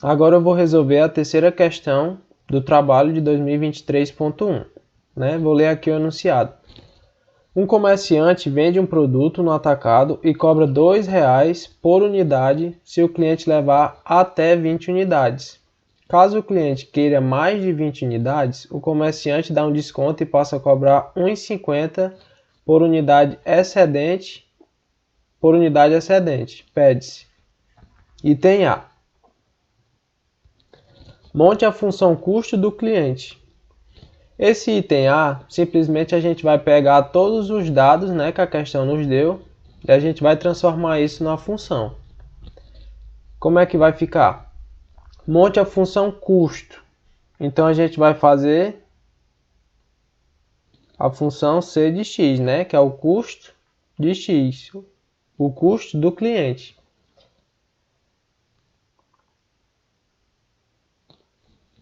Agora eu vou resolver a terceira questão do trabalho de 2023.1, né? Vou ler aqui o enunciado. Um comerciante vende um produto no atacado e cobra R$ 2,00 por unidade se o cliente levar até 20 unidades. Caso o cliente queira mais de 20 unidades, o comerciante dá um desconto e passa a cobrar R$ 1,50 por unidade excedente. Pede-se. Item A. Monte a função custo do cliente. Esse item A, simplesmente a gente vai pegar todos os dados, né, que a questão nos deu e a gente vai transformar isso numa função. Como é que vai ficar? Monte a função custo. Então a gente vai fazer a função C de x, né, que é o custo de x, o custo do cliente.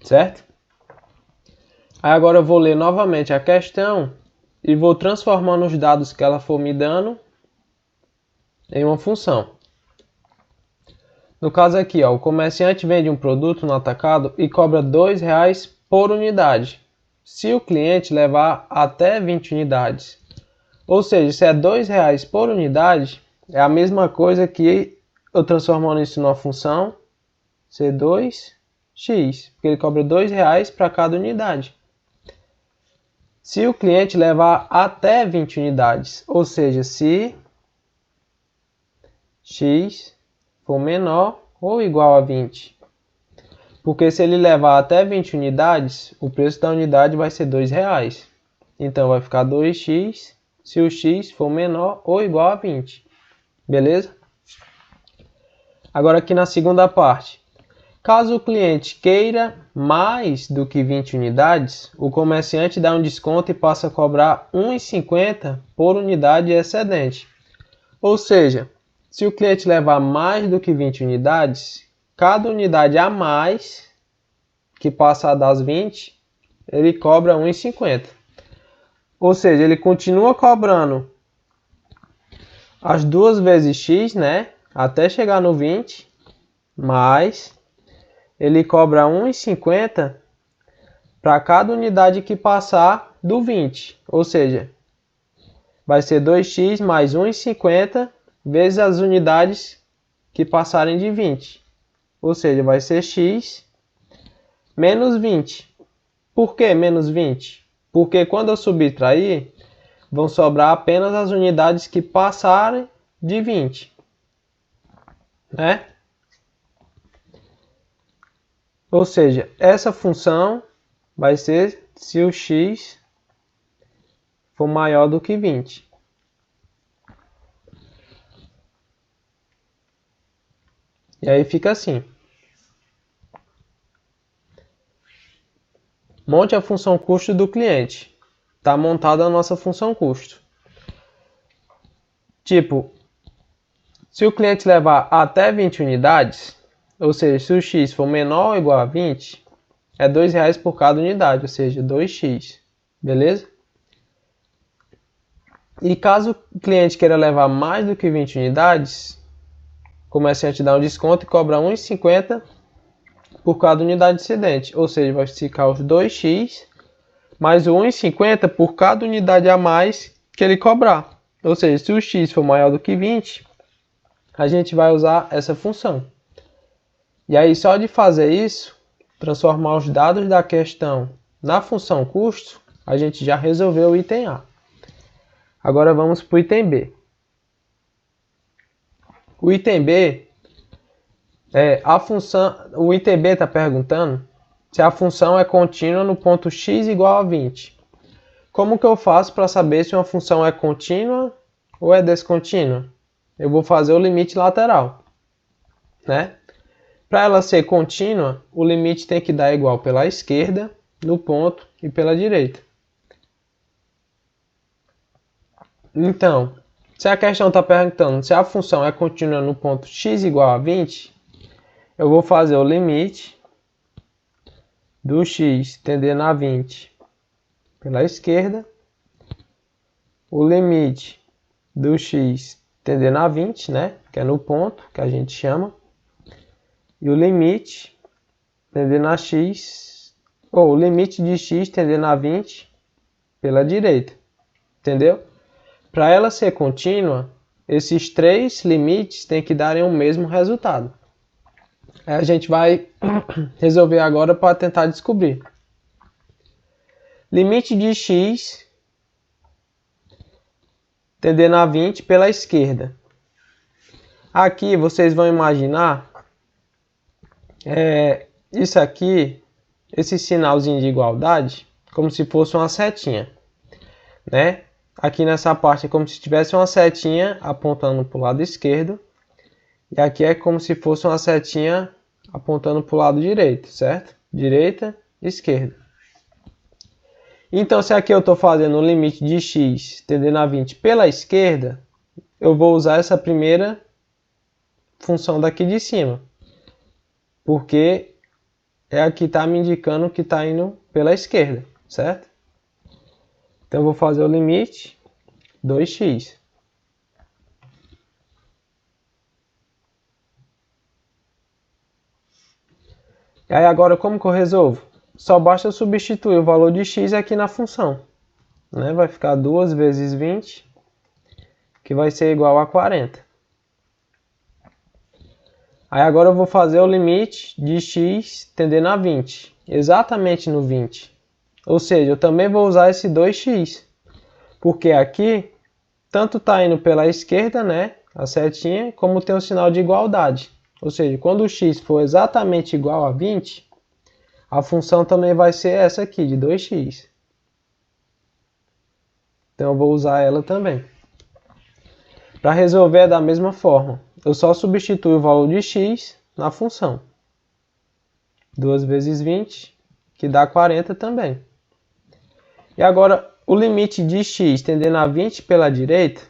Certo? Aí agora eu vou ler novamente a questão e vou transformando os dados que ela for me dando em uma função. No caso aqui, ó, o comerciante vende um produto no atacado e cobra R$ 2,00 por unidade, se o cliente levar até 20 unidades. Ou seja, se é R$ 2,00 por unidade, é a mesma coisa que eu transformando isso numa função C2x, porque ele cobra R$ 2,00 para cada unidade. Se o cliente levar até 20 unidades, ou seja, se x for menor ou igual a 20. Porque se ele levar até 20 unidades, o preço da unidade vai ser R$ 2,00. Então vai ficar 2x se o x for menor ou igual a 20. Beleza? Agora aqui na segunda parte. Caso o cliente queira mais do que 20 unidades, o comerciante dá um desconto e passa a cobrar R$ 1,50 por unidade excedente. Ou seja, se o cliente levar mais do que 20 unidades, cada unidade a mais que passar das 20, ele cobra R$ 1,50. Ou seja, ele continua cobrando as duas vezes x, né, até chegar no 20, mas ele cobra R$ 1,50 para cada unidade que passar do 20. Ou seja, vai ser 2x mais 1,50 vezes as unidades que passarem de 20. Ou seja, vai ser x menos 20. Por que menos 20? Porque quando eu subtrair, vão sobrar apenas as unidades que passarem de 20. Né? Ou seja, essa função vai ser se o x for maior do que 20. E aí fica assim. Monte a função custo do cliente. Está montada a nossa função custo. Tipo, se o cliente levar até 20 unidades, ou seja, se o x for menor ou igual a 20, é R$ 2,00 por cada unidade, ou seja, 2x. Beleza? E caso o cliente queira levar mais do que 20 unidades, o comerciante dá um desconto e cobra R$ 1,50 por cada unidade excedente. Ou seja, vai ficar os 2x mais o 1,50 por cada unidade a mais que ele cobrar. Ou seja, se o x for maior do que 20, a gente vai usar essa função. E aí, só de fazer isso, transformar os dados da questão na função custo, a gente já resolveu o item A. Agora vamos para o item B. O item B o item B está perguntando se a função é contínua no ponto x igual a 20. Como que eu faço para saber se uma função é contínua ou é descontínua? Eu vou fazer o limite lateral, né? Para ela ser contínua, o limite tem que dar igual pela esquerda, no ponto, e pela direita. Então, se a questão está perguntando se a função é contínua no ponto x igual a 20, eu vou fazer o limite do x tendendo a 20 pela esquerda, o limite do x tendendo a 20, né, que é no ponto, que a gente chama, e o limite tendendo a x, ou o limite de x tendendo a 20 pela direita. Entendeu? Para ela ser contínua, esses três limites têm que darem o mesmo resultado. Aí a gente vai resolver agora para tentar descobrir. Limite de x tendendo a 20 pela esquerda. Aqui vocês vão imaginar isso aqui, esse sinalzinho de igualdade, como se fosse uma setinha, né? Aqui nessa parte é como se tivesse uma setinha apontando para o lado esquerdo. E aqui é como se fosse uma setinha apontando para o lado direito, certo? Direita, esquerda. Então, se aqui eu estou fazendo o limite de x tendendo a 20 pela esquerda, eu vou usar essa primeira função daqui de cima. Porque é a que está me indicando que está indo pela esquerda, certo? Então, eu vou fazer o limite 2x. E aí agora como que eu resolvo? Só basta eu substituir o valor de x aqui na função, né? Vai ficar 2 vezes 20, que vai ser igual a 40. Aí agora eu vou fazer o limite de x tendendo a 20, exatamente no 20. Ou seja, eu também vou usar esse 2x, porque aqui tanto está indo pela esquerda, né, a setinha, como tem um sinal de igualdade. Ou seja, quando o x for exatamente igual a 20, a função também vai ser essa aqui, de 2x. Então eu vou usar ela também. Para resolver é da mesma forma. Eu só substituo o valor de x na função. 2 vezes 20, que dá 40 também. E agora, o limite de x tendendo a 20 pela direita,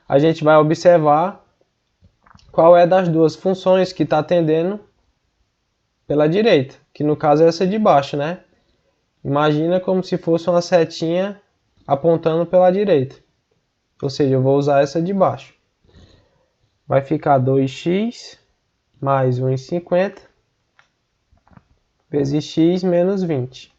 a gente vai observar qual é das duas funções que está tendendo pela direita, que no caso é essa de baixo, né? Imagina como se fosse uma setinha apontando pela direita. Ou seja, eu vou usar essa de baixo. Vai ficar 2x mais 1,50 vezes x menos 20.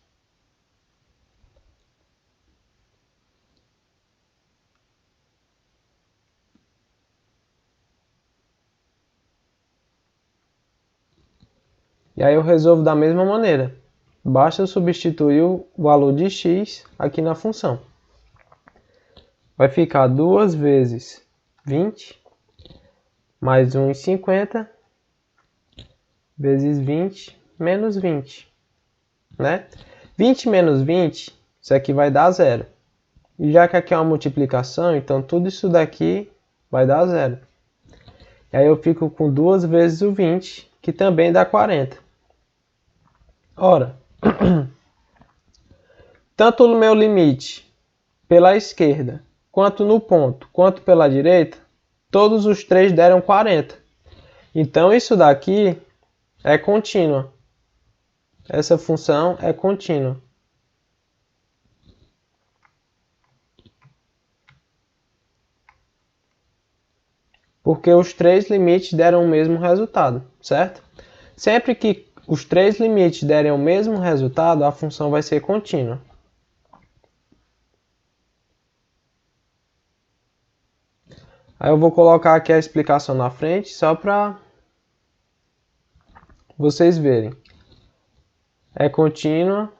E aí eu resolvo da mesma maneira. Basta eu substituir o valor de x aqui na função. Vai ficar 2 vezes 20 mais 1,50 vezes 20 menos 20. Né? 20 menos 20, isso aqui vai dar zero. E já que aqui é uma multiplicação, então tudo isso daqui vai dar zero. E aí eu fico com 2 vezes o 20, que também dá 40. Ora, tanto no meu limite pela esquerda, quanto no ponto, quanto pela direita, todos os três deram 40. Então isso daqui é contínua. Essa função é contínua. Porque os três limites deram o mesmo resultado, certo? Sempre que os três limites derem o mesmo resultado, a função vai ser contínua. Aí eu vou colocar aqui a explicação na frente, só para vocês verem. É contínua.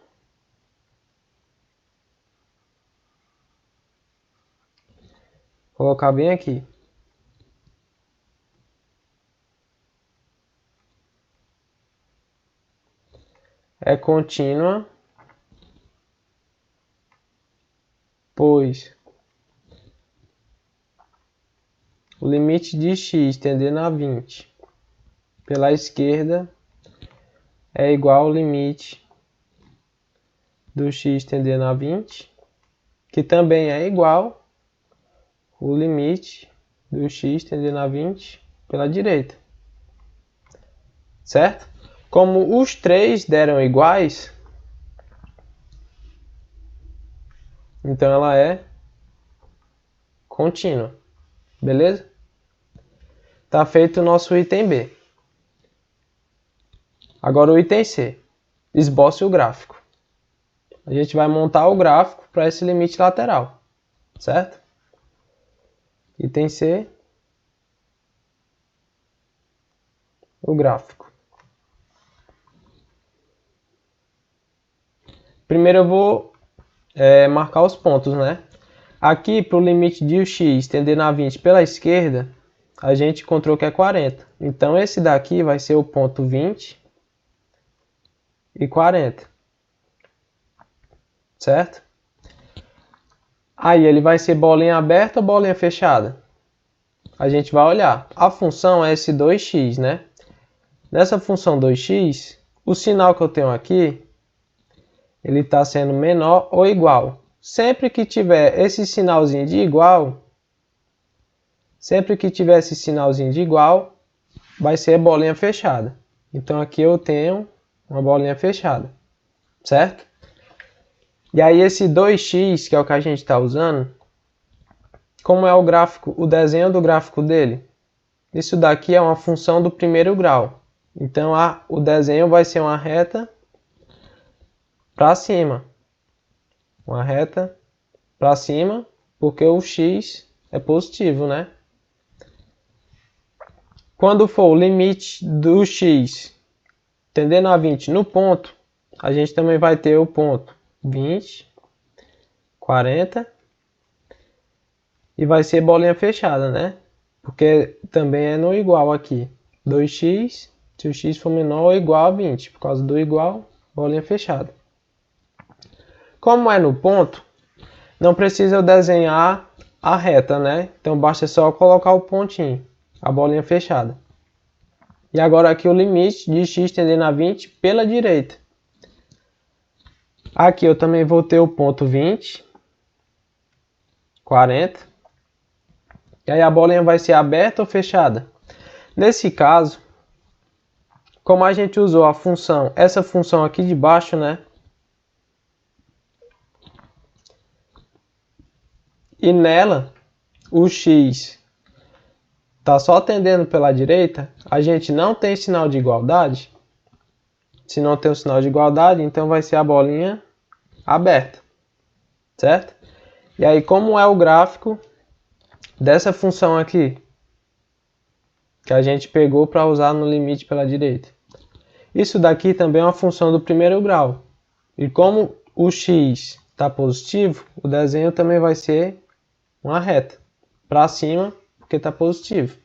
Vou colocar bem aqui. É contínua, pois o limite de x tendendo a 20 pela esquerda é igual ao limite do x tendendo a 20, que também é igual ao limite do x tendendo a 20 pela direita. Certo? Como os três deram iguais, então ela é contínua. Beleza? Tá feito o nosso item B. Agora o item C. Esboce o gráfico. A gente vai montar o gráfico para esse limite lateral, certo? Item C. O gráfico. Primeiro eu vou marcar os pontos, né? Aqui, para o limite de x tendendo a 20 pela esquerda, a gente encontrou que é 40. Então, esse daqui vai ser o ponto 20 e 40. Certo? Aí, ele vai ser bolinha aberta ou bolinha fechada? A gente vai olhar. A função é esse 2x, né? Nessa função 2x, o sinal que eu tenho aqui, ele está sendo menor ou igual. Sempre que tiver esse sinalzinho de igual, vai ser bolinha fechada. Então aqui eu tenho uma bolinha fechada, certo? E aí esse 2x, que é o que a gente está usando, como é o gráfico, o desenho do gráfico dele? Isso daqui é uma função do primeiro grau. Então o desenho vai ser uma reta para cima. Uma reta para cima, porque o x é positivo, né? Quando for o limite do x tendendo a 20 no ponto, a gente também vai ter o ponto 20, 40 e vai ser bolinha fechada, né? Porque também é no igual aqui. 2x, se o x for menor ou igual a 20, por causa do igual, bolinha fechada. Como é no ponto, não precisa eu desenhar a reta, né? Então basta só colocar o pontinho, a bolinha fechada. E agora aqui o limite de x tendendo a 20 pela direita. Aqui eu também vou ter o ponto 20, 40. E aí a bolinha vai ser aberta ou fechada? Nesse caso, como a gente usou a função, essa função aqui de baixo, né? E nela, o x está só tendendo pela direita, a gente não tem sinal de igualdade. Se não tem o sinal de igualdade, então vai ser a bolinha aberta, certo? E aí, como é o gráfico dessa função aqui, que a gente pegou para usar no limite pela direita? Isso daqui também é uma função do primeiro grau. E como o x está positivo, o desenho também vai ser uma reta para cima, porque está positivo.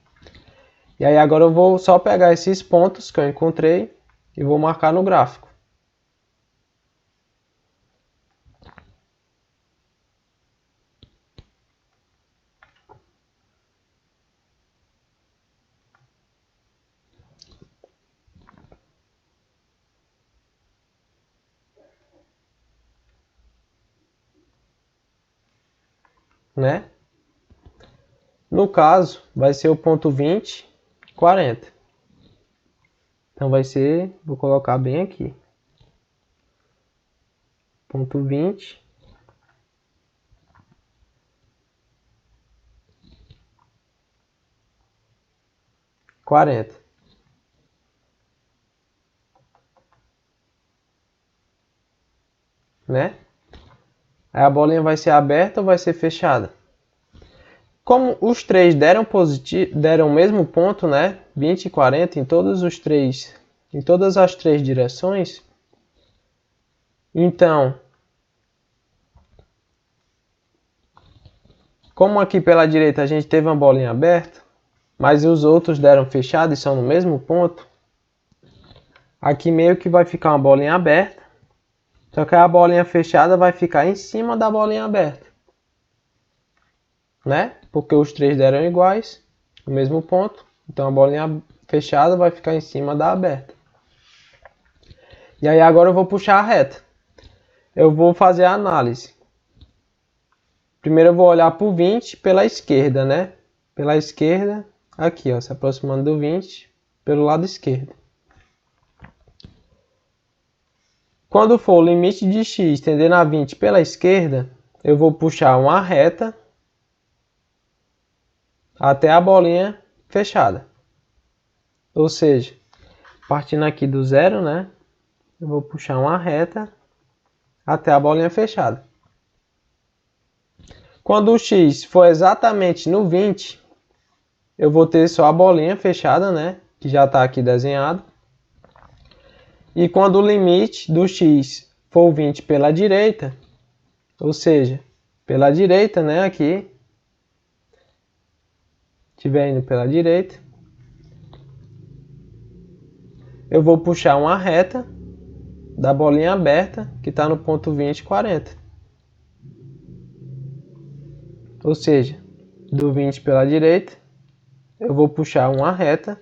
E aí agora eu vou só pegar esses pontos que eu encontrei e vou marcar no gráfico. Né? No caso, vai ser o ponto 20, 40. Então vai ser, vou colocar bem aqui. Ponto 20. 40. Né? Aí a bolinha vai ser aberta ou vai ser fechada? Como os três deram o mesmo ponto, né? 20 e 40 em todas as três direções. Então, como aqui pela direita a gente teve uma bolinha aberta, mas os outros deram fechado e são no mesmo ponto, aqui meio que vai ficar uma bolinha aberta, só que a bolinha fechada vai ficar em cima da bolinha aberta, né? Porque os três deram iguais, no mesmo ponto, então a bolinha fechada vai ficar em cima da aberta. E aí agora eu vou puxar a reta. Eu vou fazer a análise. Primeiro eu vou olhar para o 20 pela esquerda, né? Pela esquerda, aqui, ó, se aproximando do 20 pelo lado esquerdo. Quando for o limite de x tendendo a 20 pela esquerda, eu vou puxar uma reta até a bolinha fechada. Ou seja, partindo aqui do zero, né? Eu vou puxar uma reta até a bolinha fechada. Quando o x for exatamente no 20, eu vou ter só a bolinha fechada, né? Que já está aqui desenhado. E quando o limite do x for 20 pela direita, ou seja, pela direita, né? Aqui, estiver indo pela direita, eu vou puxar uma reta da bolinha aberta que está no ponto 20, 40. Ou seja, do 20 pela direita, eu vou puxar uma reta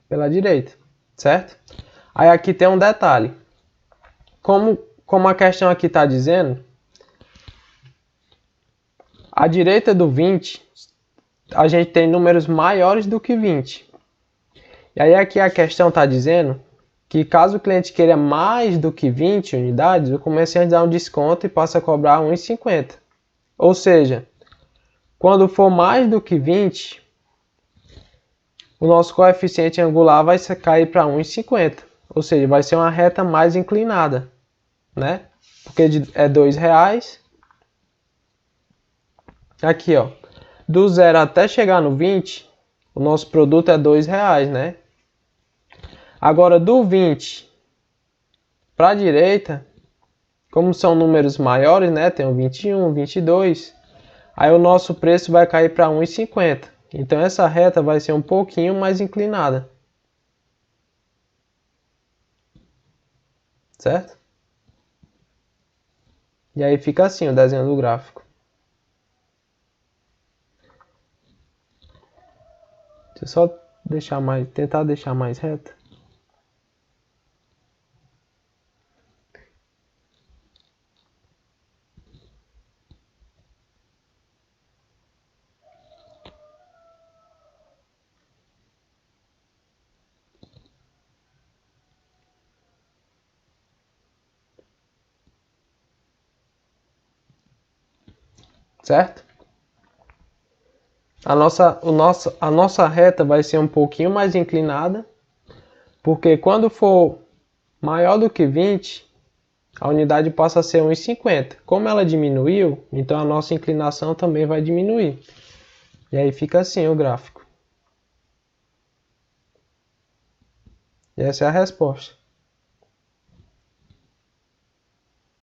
pela direita, certo? Aí aqui tem um detalhe. Como a questão aqui está dizendo, à direita do 20, a gente tem números maiores do que 20. E aí aqui a questão está dizendo que caso o cliente queira mais do que 20 unidades, o comerciante dá um desconto e passa a cobrar 1,50. Ou seja, quando for mais do que 20, o nosso coeficiente angular vai cair para 1,50. Ou seja, vai ser uma reta mais inclinada, né? Porque é R$2. Aqui, ó, do 0 até chegar no 20, o nosso produto é R$2, né? Agora, do 20 para a direita, como são números maiores, né? Tem o 21, 22, aí o nosso preço vai cair para 1,50. Então, essa reta vai ser um pouquinho mais inclinada. Certo? E aí fica assim o desenho do gráfico. Deixa eu só tentar deixar mais reto. Certo? A nossa reta vai ser um pouquinho mais inclinada, porque quando for maior do que 20, a unidade passa a ser 1,50. Como ela diminuiu, então a nossa inclinação também vai diminuir. E aí fica assim o gráfico. E essa é a resposta.